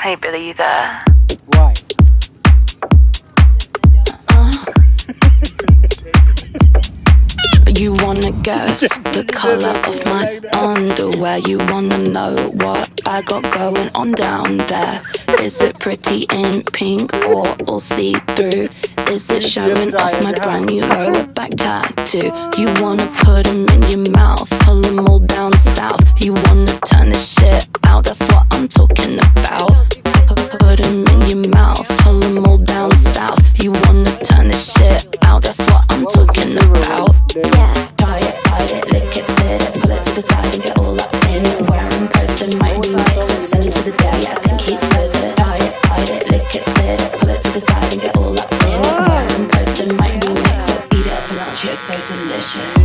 Hey Billy, you there? Why? You wanna guess the color of my underwear? You wanna know what I got going on down there? Is it pretty in pink or all see-through? Is it showing off my brand new lower back tattoo? You wanna put 'em in your mouth, pull 'em all down south. You wanna turn this shit out, that's what I'm talking about. Put 'em in your mouth, pull 'em all down south. You wanna turn this shit out, that's what I'm talking about. Yeah. Bite it, lick it, spit it, pull it to the side and get all up in it. Wearing posted, might remix it, send him to the day, I think he's with it. Bite it, lick it, spit it, pull it to the side and get all up in it. Wearing posted, might remix it, eat it for lunch, it's so delicious.